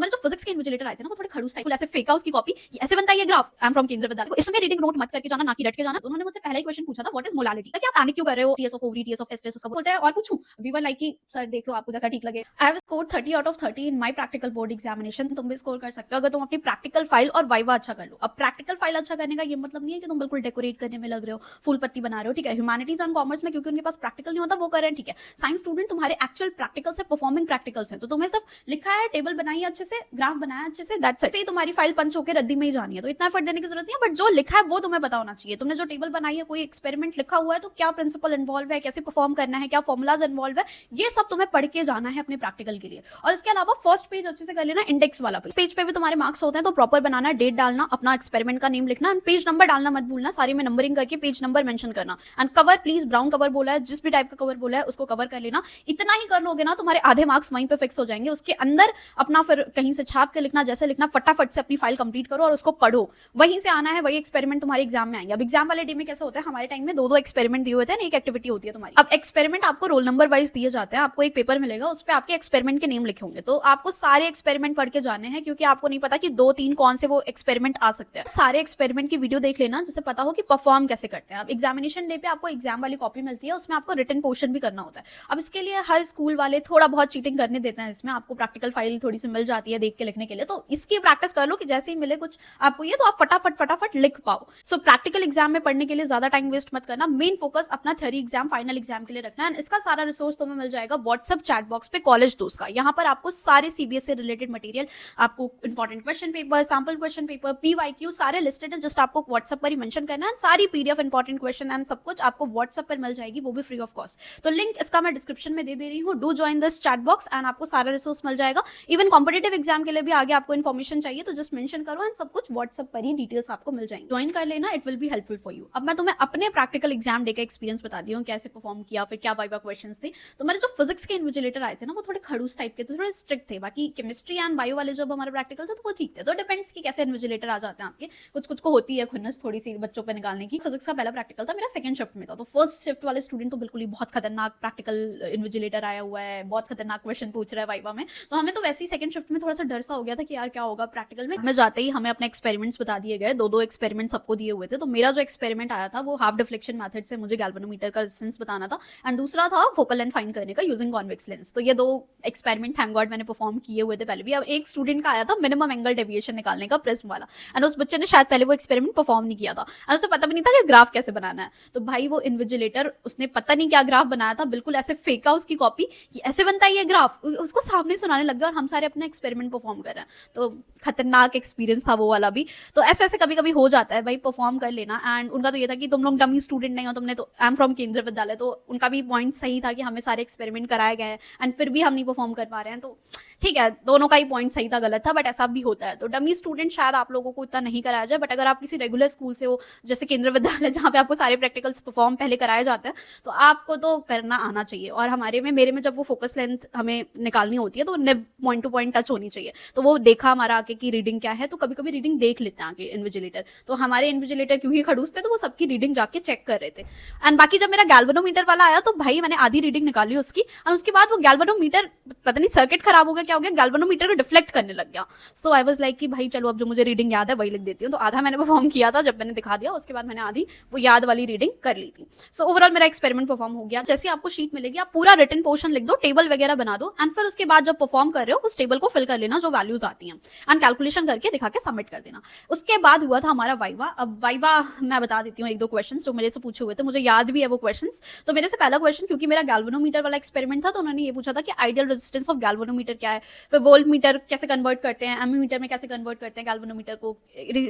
हमारे जो फिजिक्स के इन्विजिलेटर आए थे ना, वो थोड़े खड़ूस टाइप, ऐसे फेका उसकी कॉपी, ऐसे बनता है ये ग्राफ, आई एम फ्रॉम केंद्र विद्यालय, इसमें रीडिंग नोट मत करके जाना, ना कि रट के जाना। तो उन्होंने मुझसे पहला ही क्वेश्चन पूछा था, व्हाट इज मोलालिटी, क्या पैनिक क्यों कर रहे हो, TS of ovary, TS of testes, उसका बोलते हैं और पूछूं। वी वर लाइक कि सर देख लो आपको जैसा ठीक लगे। I have scored 30 out of 30 in my practical board examination. तुम भी स्कोर कर सकते हो अगर तुम अपनी प्रैक्टिकल फाइल और वाइवा अच्छा कर लो। अब प्रैक्टिकल फाइल अच्छा करने का ये मतलब नहीं है कि तुम बिल्कुल डेकोरेट करने में लग रहे हो, फूल पत्ती बना रहे हो, ठीक है। ह्यूमैनिटीज एंड कॉमर्स में क्योंकि उनके पास प्रैक्टिकल नहीं होता वो कर रहे हैं, ठीक है। साइंस स्टूडेंट तुम्हारे एक्चुअल प्रैक्टिकल से परफॉर्मिंग प्रैक्टिकल्स हैं, तो तुम्हें सिर्फ लिखा है, टेबल बनाई अच्छे से, ग्राफ बनाया अच्छे से, दैट्स इट। तुम्हारी फाइल पंच होकर रद्दी में ही जानी है, तो इतना एफर्ट देने की जरूरत नहीं है। बट जो लिखा है वो तुम्हें पता होना चाहिए। तुमने जो टेबल बनाई है, कोई एक्सपेरिमेंट लिखा हुआ है, तो क्या प्रिंसिपल इन्वॉल्व है, कैसे परफॉर्म करना है, क्या फॉर्मुलाज इन्वॉल्व है, ये सब तुम्हें पढ़ के जाना है अपने प्रैक्टिकल के लिए। और इसके अलावा फर्स्ट पेज अच्छे से कर लेना, इंडेक्स वाला पेज पे भी तुम्हारे मार्क्स होते हैं, तो प्रॉपर बनाना, डेट डालना, अपना एक्सपेरिमेंट का नेम लिखना, पेज नंबर डालना मत भूलना, सारी में नंबरिंग करके पेज नंबर मेंशन करना। And cover please brown cover बोला है, जिस भी टाइप का कवर बोला है उसको कवर कर लेना। इतना ही कर लोगे ना, तुम्हारे आधे मार्क्स वहीं पे फिक्स हो जाएंगे। उसके अंदर अपना फिर कहीं से छाप के लिखना, जैसे लिखना, फटाफट से अपनी फाइल कंप्लीट करो और उसको पढ़ो। वहीं से आना है, वही एक्सपेरिमेंट तुम्हारे एग्जाम में आएंगे। अब एग्जाम वाले डे में कैसे होता है, हमारे टाइम में दो एक्सपेरिमेंट दिए होते हैं, एक एक्टिविटी होती है तुम्हारी। अब एक्सपेरिमेंट आपको रोल नंबर वाइज दिए जाते हैं, आपको एक पेपर मिलेगा, उस पर आपके एक्सपेरिमेंट के नेम लिखे होंगे। तो आपको सारे एक्सपेरिमेंट पढ़ के जाने हैं, क्योंकि आपको नहीं पता कि 2-3 कौन से वो एक्सपेरिमेंट आ सकते हैं। सारे एक्सपेरिमेंट की वीडियो देख लेना, जिससे पता हो कि परफॉर्म कैसे करते हैं। अब एग्जामिनेशन डे पे आपको एग्जाम वाली कॉपी मिलती है, उसमें आपको रिटन पोर्शन भी करना होता है। अब इसके लिए हर स्कूल वाले थोड़ा बहुत चीटिंग करने देते हैं, इसमें आपको प्रैक्टिकल फाइल थोड़ी सी मिल जाती है देख के लिखने के लिए, तो इसकी प्रैक्टिस कर लो कि जैसे ही मिले कुछ आपको ये, तो आप फटाफट लिख पाओ। सो प्रैक्टिकल एग्जाम में पढ़ने के लिए ज्यादा टाइम वेस्ट मत करना, मेन फोकस अपना थ्योरी एग्जाम, फाइनल एग्जाम के लिए रखना है। इसका सारा रिसोर्स तुम्हें मिल जाएगा व्हाट्सएप चैट बॉक्स पे कॉलेज दोस्त का। यहाँ पर आपको सारे सीबीएसई रिलेटेड मटेरियल, आपको important question paper, sample question paper, PYQ सारे लिस्टेड है। जस्ट आपको व्हाट्सएप पर ही मेंशन करना है। सारी पीडीएफ इंपॉर्टेंट क्वेश्चन एंड सब कुछ आपको व्हाट्सएप पर मिल जाएगी, वो भी फ्री ऑफ कॉस्ट। तो लिंक इसका मैं डिस्क्रिप्शन में दे रही हूँ। Do join this chat box and आपको सारा रिसोर्स मिल जाएगा। इवन कॉम्पिटेटिव एग्जाम के लिए भी आगे आपको इन्फॉर्मेशन चाहिए तो जस्ट मेंशन करो एंड सब कुछ व्हाट्सएप पर ही डिटेल्स आपको मिल जाएंगे। ज्वाइन कर लेना, it will be helpful for you. अब मैं तुम्हें अपने प्रैक्टिकल एग्जाम डे का एक्सपीरियंस बताती हूँ, कैसे परफॉर्म किया, फिर क्या वाइवा क्वेश्चंस थे। तो मेरे जो फिजिक्स के इन्विजिलेटर आए थे ना, वो थोड़े खड़ूस टाइप के थे, थोड़े स्ट्रिक्ट थे। बाकी केमिस्ट्री एंड बायो वाले जब हमारे प्रैक्टिकल थे तो वो ठीक थे। तो डिपेंड्स कि कैसे इन्विजिलेटर आ जाते हैं आपके। कुछ को होती है खुन्नस थोड़ी सी बच्चों पर निकालने की। फिजिक्स का पहला प्रैक्टिकल था, मेरा सेकंड शिफ्ट में था। तो फर्स्ट शिफ्ट वाले स्टूडेंट तो बिल्कुल ही बहुत खतरनाक प्रैक्टिकल इन्विजिलेटर आया हुआ है, बहुत खतरनाक क्वेश्चन पूछ रहा है वाइवा में। तो हमें तो वैसे ही सेकंड शिफ्ट में थोड़ा सा डर सा हो गया था कि यार क्या होगा प्रैक्टिकल में। मैं जाते ही हमें अपने एक्सपेरिमेंट्स बता दिए गए, दो एक्सपेरिमेंट सबको दिए हुए थे। तो मेरा जो एक्सपेरिमेंट आया था वो हाफ डिफ्लेक्शन मेथड से मुझे गैल्वेनोमीटर का रेजिस्टेंस बताना था, एंड दूसरा था फोकल लेंथ फाइंड करने का यूजिंग कॉन्वेक्स लेंस। तो ये दो एक्सपेरिमेंट थैंक गॉड मैंने परफॉर्म किए हुए थे पहले भी। अब एक स्टूडेंट का आया था मिनिमम एंगल डेविएशन निकालने का प्रिज्म वाला, एंड उस बच्चे ने शायद पहले वो एक्सपेरिमेंट परफॉर्म नहीं किया था, एंड उसे पता भी नहीं था कि ग्राफ कैसे बनाना है। तो भाई वो इन्विजिलेटर, उसने पता नहीं क्या ग्राफ बनाया था, बिल्कुल ऐसे फेंका उसकी कॉपी कि ऐसे बनता है ये ग्राफ, उसको सामने सुनाने लग गया और हम सारे अपना एक्सपेरिमेंट परफॉर्म कर रहे हैं। तो खतरनाक एक्सपीरियंस था वो वाला भी। तो ऐसे कभी कभी हो जाता है भाई, परफॉर्म कर लेना। एंड उनका तो ये था कि तुम लोग डमी स्टूडेंट नहीं हो, तुमने तो, आई एम फ्रॉम केंद्र विद्यालय, तो उनका भी पॉइंट सही था कि हमें सारे एक्सपेरिमेंट कराए गए हैं एंड फिर भी हम नहीं परफॉर्म कर पा रहे हैं। तो ठीक है, दोनों का ही पॉइंट सही था गलत था, बट ऐसा भी होता है। तो डमी स्टूडेंट शायद आप लोगों को इतना नहीं कराया जाए, बट अगर आप किसी रेगुलर स्कूल से हो, जैसे केंद्र विद्यालय जहाँ पे आपको सारे प्रैक्टिकल्स परफॉर्म पहले कराए जाते हैं, तो आपको तो करना आना चाहिए। और हमारे में, मेरे में जब वो फोकस लेंथ हमें निकालनी होती है तो nib point two point touch होनी चाहिए। तो वो देखा हमारा आके की रीडिंग क्या है, तो कभी कभी रीडिंग देख लेते हैं आगे इन्विजिलेटर। तो हमारे इन्विजिलेटर क्योंकि खड़ूस थे तो वो सबकी रीडिंग जाके चेक कर रहे थे। एंड बाकी जब मेरा गैल्वेनोमीटर वाला आया तो भाई मैंने आधी रीडिंग निकाली उसकी, और उसके बाद वो गैल्वेनोमीटर, पता नहीं सर्किट खराब हो गया क्या हो गया, गैल्वेनोमीटर को डिफ्लेक्ट करने लग गया। सो आई वाज लाइक कि भाई चलो अब जो मुझे रीडिंग याद है वही लिख देती हूँ। तो आधा मैंने परफॉर्म किया था जब मैंने दिखा दिया, उसके बाद मैंने आधी वो याद वाली रीडिंग कर ली थी। सो ओवरऑल मेरा एक्सपेरिमेंट परफॉर्म हो गया। जैसे आपको शीट मिलेगी आप पूरा रिटन पोर्शन लिख दो, टेबल वगैरह बना दो, एंड फिर उसके बाद जब परफॉर्म कर रहे हो उस टेबल को फिल कर लेना जो वैल्यूज आती हैं, एंड कैलकुलेशन करके दिखा के सबमिट कर देना। उसके बाद हुआ था हमारा वाइवा। अब वाइवा मैं बता देती हूँ एक दो क्वेश्चन जो मेरे से पूछे हुए थे, मुझे याद भी है वो क्वेश्चंस। तो मेरे से पहला क्वेश्चन, क्योंकि मेरा गैल्वेनोमीटर वाला एक्सपेरिमेंट था, तो उन्होंने ये पूछा था कि आइडियल रेजिस्टेंस ऑफ गैल्वेनोमीटर क्या है, फिर वोल्ट मीटर कैसे कन्वर्ट करते हैं, एमीमीटर में कैसे कन्वर्ट करते हैं, गैल्वेनोमीटर को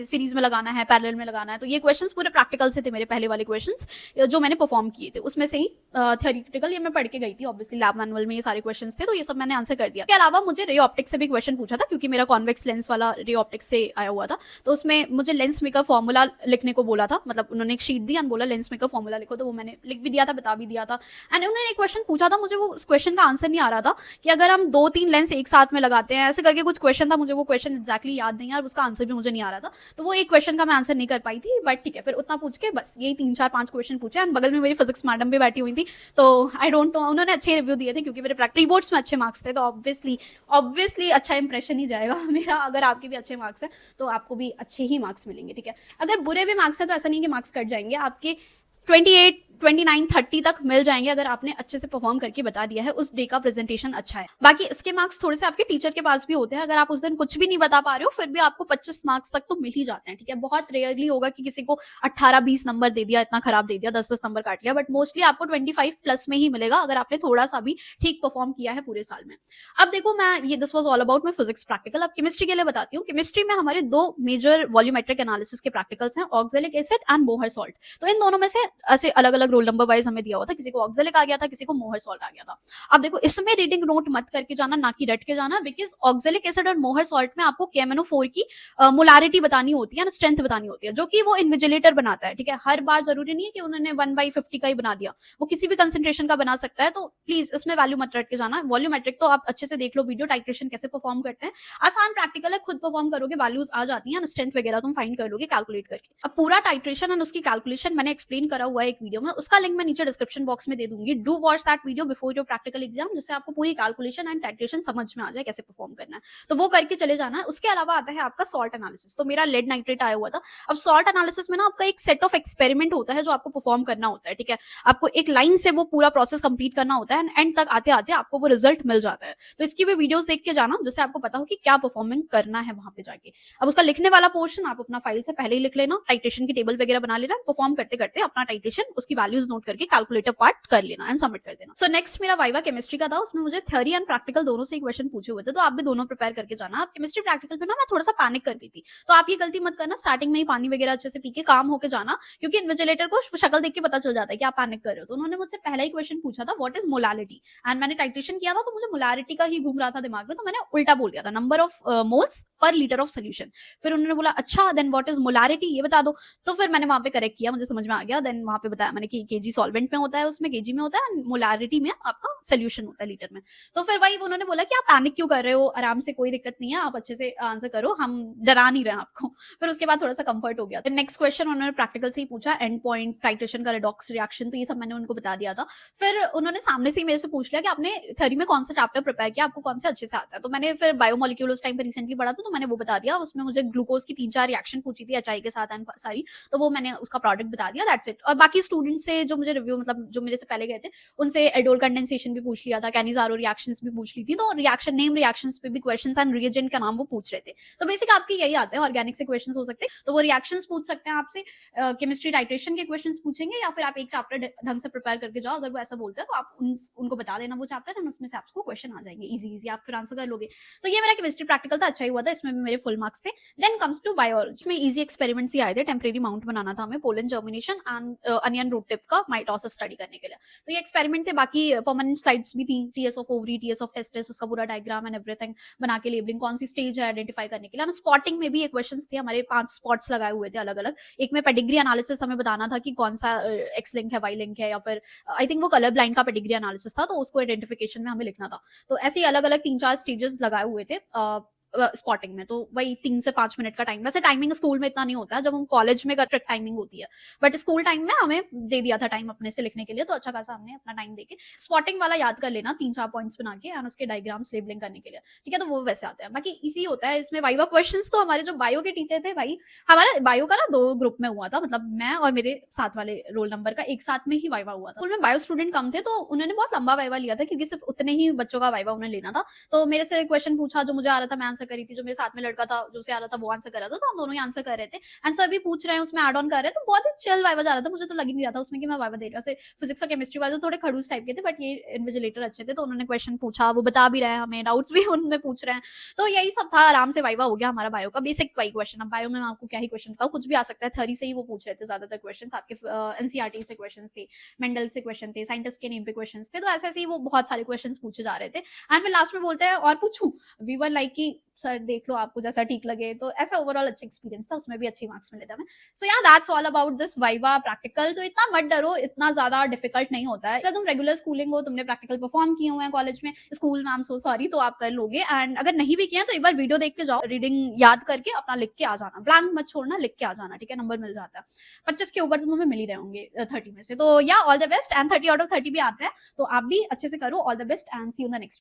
सीरीज में लगाना है, पैरेलल में लगाना है। तो ये क्वेश्चंस पूरे प्रैक्टिकल से थे मेरे पहले वाले क्वेश्चंस जो मैंने परफॉर्म किए थे। उसमें से ही थ्योरेटिकल ये मैं पढ़ के गई थी, ऑब्वियसली लैब मैनुअल में ये सारे क्वेश्चंस थे, तो ये सब मैंने आंसर कर दिया। इसके अलावा मुझे रे ऑप्टिक्स से भी क्वेश्चन पूछा था, क्योंकि मेरा कॉन्वेक्स लेंस वाला रे ऑप्टिक्स से आया हुआ था। तो उसमें मुझे लेंस मेकर फॉर्मूला लिखने को बोला था, मतलब उन्होंने एक शीट दी और बोला लेंस मेकर फॉर्मूला लिखो, तो वो मैंने लिख भी दिया था, बता भी दिया था। एंड उन्होंने एक क्वेश्चन पूछा था, मुझे वो उस क्वेश्चन का आंसर नहीं आ रहा था कि अगर हम 2-3 लेंस एक साथ में लगाते हैं, ऐसे करके कुछ क्वेश्चन था, मुझे वो क्वेश्चन एक्जैक्टली याद नहीं है और उसका आंसर भी मुझे नहीं आ रहा था। तो वो एक क्वेश्चन का मैं आंसर नहीं कर पाई थी, बट ठीक है, फिर उतना पूछ के बस यही 3-4-5 क्वेश्चन पूछे। एंड बगल में मेरी फिजिक्स मैडम भी बैठी हुई थी, तो आई डोंट नो, उन्होंने अच्छे रिव्यू दिए थे क्योंकि मेरे प्रैक्टिकल बोर्ड्स में अच्छे मार्क्स थे, तो ऑब्वियसली अच्छा इंप्रेशन ही जाएगा मेरा। अगर आपके भी अच्छे मार्क्स हैं तो आपको भी अच्छे ही मार्क्स मिलेंगे, ठीक है। अगर बुरे भी मार्क्स हैं तो ऐसा नहीं कि मार्क्स कट जाएंगे, आपके 28 29 30 तक मिल जाएंगे अगर आपने अच्छे से परफॉर्म करके बता दिया है, उस डे का प्रेजेंटेशन अच्छा है। बाकी इसके मार्क्स थोड़े से आपके टीचर के पास भी होते हैं, अगर आप उस दिन कुछ भी नहीं बता पा रहे हो फिर भी आपको 25 मार्क्स तक तो मिल ही जाते हैं, ठीक है। बहुत रेयरली होगा कि किसी को 18-20 नंबर दे दिया, इतना खराब दे दिया, 10-10 नंबर काट लिया, बट मोस्टली आपको 25 प्लस में ही मिलेगा अगर आपने थोड़ा सा भी ठीक परफॉर्म किया है पूरे साल में। अब देखो, मैं ये this was all about my physics practical. अब केमिस्ट्री के लिए बताती हूँ। केमिस्ट्री में हमारे दो मेजर वॉल्यूमेट्रिक एनालिसिस के प्रैक्टिकल्स हैं, ऑक्सैलिक एसिड एंड मोहर सॉल्ट। तो इन दोनों में से ऐसे अलग अलग रोल नंबर वाइज हमें दिया हुआ था, किसी को ऑक्सैलिक आ गया था, किसी को मोहर सॉल्ट आ गया था। अब देखो, इसमें रीडिंग नोट मत करके जाना, ना कि रट के जाना, बिकॉज ऑक्सैलिक एसिड और मोहर सॉल्ट में आपको KMnO4 की मोलारिटी बतानी होती है ना, स्ट्रेंथ बतानी होती है, जो कि वो इन्विजिलेटर बनाता है, ठीक है। हर बार जरूरी नहीं है कि उन्होंने 1/50 का ही बना दिया, वो किसी भी कंसेंट्रेशन का बना सकता है। तो प्लीज इसमें वैल्यू मत रट के जाना। वॉल्यूमेट्रिक तो आप अच्छे से देख लो वीडियो, टाइट्रेशन कैसे परफॉर्म करते हैं, आसान प्रैक्टिकल है, खुद परफॉर्म करोगे वैल्यूज आ जाती है, स्ट्रेंथ वगैरह तुम फाइंड कर लोगे कैलकुलेट करके। अब पूरा टाइट्रेशन एंड उसकी कैलकुलेशन मैंने एक्सप्लेन करा हुआ है एक वीडियो में, उसका लिंक मैं नीचे डिस्क्रिप्शन बॉक्स में दे दूंगी। Do watch that video before your practical exam, जिससे आपको पूरी कैलकुलेशन एंड टाइट्रेशन समझ में आ जाए कैसे परफॉर्म करना है, तो वो करके चले जाना है। उसके अलावा आता है आपका सॉल्ट एनालिसिस। तो मेरा लेड नाइट्रेट आया हुआ था। अब सॉल्ट एनालिसिस में ना आपका एक सेट ऑफ एक्सपेरिमेंट होता है जो आपको परफॉर्म करना होता है, ठीक है। आपको एक लाइन से वो पूरा प्रोसेस कंप्लीट करना होता है, एंड तक आते आते आपको वो रिजल्ट मिल जाता है। तो इसकी भी वीडियोस देख के जाना, जिससे आपको पता हो कि क्या परफॉर्मिंग करना है वहां पे जाके। अब उसका लिखने वाला पोर्शन आप अपना फाइल से पहले ही लिख लेना, टाइट्रेशन की टेबल वगैरह बना लेना, परफॉर्म करते करते अपना टाइट्रेशन उसकी वैल्यूज नोट करके कैलकुलेटर पार्ट कर लेना एंड सबमिट कर देना। सो नेक्स्ट मेरा वाइवा केमिस्ट्री का था। उसमें मुझे थ्योरी एंड प्रैक्टिकल दोनों से क्वेश्चन पूछे हुए थे, तो आप भी दोनों प्रिपेयर करके जाना। आप केमिस्ट्री प्रैक्टिकल पे ना मैं थोड़ा सा पैनिक कर गई थी, तो आप ये गलती मत करना, स्टार्टिंग में ही पानी वगैरह अच्छे से पी के काम होके जाना, क्योंकि इन्विजिलेटर को शक्ल देख के पता चल जाता है कि आप पैनिक कर रहे हो। तो उन्होंने मुझसे पहला ही क्वेश्चन पूछा था, व्हाट इज मोलालिटी, एंड मैंने टाइट्रेशन किया था तो मुझे मोलारिटी का ही घूम रहा था दिमाग में, तो मैंने उल्टा बोल दिया था, number of moles per litre of solution. फिर उन्होंने बोला अच्छा देन व्हाट इज मोलारिटी, ये बता दो। तो फिर मैंने वहां पे करेक्ट किया, मुझे समझ में आ गया। देन वहां पे बताया मैंने कि केजी सॉल्वेंट में होता है, उसमें केजी में होता है, मोलारिटी में आपका सोल्यूशन होता है लीटर में। तो फिर वही उन्होंने बोला कि आप पैनिक क्यों कर रहे हो, आराम से, कोई दिक्कत नहीं है, आप अच्छे से आंसर करो, हम डरा नहीं रहे आपको। फिर उसके बाद थोड़ा सा कंफर्ट हो गया। नेक्स्ट क्वेश्चन उन्होंने प्रैक्टिकल से ही पूछा, एंड पॉइंट, टाइट्रेशन का रेडॉक्स रिएक्शन, तो ये सब मैंने उनको बता दिया था। फिर उन्होंने सामने से ही मेरे से पूछ लिया कि आपने थ्योरी में कौन सा चैप्टर प्रिपेयर किया, आपको कौन से अच्छे से आता है। तो मैंने फिर बायोमोलिक्यूल उस टाइम पे रिसेंटली पढ़ा था, तो मैंने वो बता दिया। उसमें मुझे ग्लूकोज की 3-4 रिएक्शन पूछी थी HI के साथ एंड सारी, तो वो मैंने उसका प्रोडक्ट बता दिया, दैट्स इट। और बाकी स्टूडेंट से जो मुझे रिव्यू, मतलब जो मेरे से पहले गए थे, उनसे एडोल कंडेंसेशन भी पूछ लिया था, कैनिजारो रिएक्शंस भी पूछ ली थी, तो रिएक्शन नेम, रिएक्शंस पे भी क्वेश्चंस एंड रिएजेंट का नाम वो पूछ रहे थे। तो बेसिक आपके यही आते हैं, ऑर्गेनिक से क्वेश्चंस हो सकते हैं, तो वो रिएक्शंस पूछ सकते हैं आपसे, केमिस्ट्री टाइट्रेशन के क्वेश्चंस पूछेंगे, या फिर आप एक चैप्टर ढंग से प्रिपेयर करके जाओ। अगर वो ऐसा बोलते हैं तो आप उनको बता देना वो चैप्टर, एंड उसमें से आपको क्वेश्चन आ जाएंगे इजी, आप फिर आंसर कर लोगे। तो ये मेरा केमिस्ट्री प्रैक्टिकल था, अच्छा ही हुआ था, इसमें भी मेरे फुल मार्क्स थे। देन कम्स टू बायोलॉजी में इजी एक्सपेरिमेंट्स ही आए थे। टेम्परेरी माउंट बनाना था हमें, pollen germination and onion root tip का माइटोसिस स्टडी करने के लिए। तो ये एक्सपेरिमेंट थे, बाकी परमानेंट स्लाइड्स भी थी, TS of ovary, TS of testis, उसका पूरा डायग्राम एंड एवरीथिंग बना के, लेबलिंग कौन सी स्टेज है आइडेंटिफाई करने के लिए। स्पॉटिंग में भी ये क्वेश्चंस थे हमारे, 5 स्पॉट्स लगाए हुए थे अलग अलग। एक में पेडिग्री एनालिसिस हमें बताना था कि कौन सा एक्स लिंक है, वाई लिंक है, या फिर आई थिंक वो कलर ब्लाइंड का पेडिग्री एनालिसिस था, तो उसको आइडेंटिफिकेशन में हमें लिखना था। तो ऐसे ही अलग अलग 3-4 स्टेजेस लगाए हुए थे स्पॉटिंग में। तो वही 3 से 5 मिनट का टाइम, वैसे टाइमिंग स्कूल में इतना नहीं होता है, जब हम कॉलेज में स्ट्रिक्ट टाइमिंग होती है, बट स्कूल टाइम में हमें दे दिया था टाइम अपने से लिखने के लिए, तो अच्छा खासा हमने अपना टाइम देके स्पॉटिंग वाला याद कर लेना, 3-4 पॉइंट्स बना के, एंड उसके डायग्राम्स लेबलिंग करने के लिए, ठीक है। तो वो वैसे आते हैं, बाकी इजी होता है इसमें वाइवा क्वेश्चंस। तो हमारे जो बायो के टीचर थे भाई, हमारा बायो का ना 2 ग्रुप में हुआ था, मतलब मैं और मेरे साथ वाले रोल नंबर का एक साथ में ही वाइवा हुआ था। स्कूल में बायो स्टूडेंट कम थे, तो उन्होंने बहुत लंबा वाइवा लिया था, क्योंकि सिर्फ उतने ही बच्चों का वाइवा उन्हें लेना था। तो मेरे से क्वेश्चन पूछा, जो मुझे आ रहा था मैं आंसर करी थी, जो मेरे साथ में लड़का था जो से आ रहा था वो आंसर कर रहा था, तो हम दोनों ही आंसर कर रहे थे, आंसर भी पूछ रहे हैं, उसमें ऐड ऑन कर रहे हैं, तो बहुत ही चिल वाइवा जा रहा था। मुझे तो लग ही नहीं रहा था उसमें कि मैं वाइवा दे रहा हूं। फिजिक्स और केमिस्ट्री वाले तो थोड़े खड़ूस टाइप के थे, बट ये इन्विजिलेटर अच्छे थे, तो उन्होंने क्वेश्चन पूछा, वो बता भी रहे हैं हमें, डाउट्स भी उनमें पूछ रहे हैं, तो यही सब था, आराम से वाइवा हो गया हमारा बायो का। बेसिक वाई क्वेश्चन, अब बायो में आपको क्या ही क्वेश्चन बताऊं, कुछ भी आ सकता है, थ्योरी से ही वो पूछ रहे थे ज्यादातर क्वेश्चन, आपके एनसीईआरटी से क्वेश्चन थे, मेंडल से क्वेश्चन थे, साइंटिस्ट के नेम पे क्वेश्चन थे, तो ऐसे ऐसे ही वो बहुत सारे क्वेश्चन पूछे जा रहे थे। एंड फिर लास्ट में बोलते हैं और पूछूं, वी वर लाइक कि सर देख लो आपको जैसा ठीक लगे, तो ऐसा ओवरऑल अच्छा एक्सपीरियंस था, उसमें भी अच्छे मार्क्स मिले थे हमें। सो या that's all about this viva practical. तो इतना मत डरो, इतना ज्यादा डिफिकल्ट नहीं होता है, अगर तुम रेगुलर स्कूलिंग हो, तुमने प्रैक्टिकल परफॉर्म किए हुए हैं कॉलेज में, स्कूल में, आई एम सो सॉरी, तो आप कर लोगे। एंड अगर नहीं भी किया तो एक बार वीडियो देख के जाओ, रीडिंग याद करके अपना लिख के आ जाना, ब्लैंक मत छोड़ना, लिख के आ जाना, ठीक है, नंबर मिल जाता है 25 के ऊपर तो तुम्हें मिल ही रहे होंगे 30 में से। तो या all the best, and 30 out of 30 भी आता है, तो आप भी अच्छे से करो। All the best and see you in the next.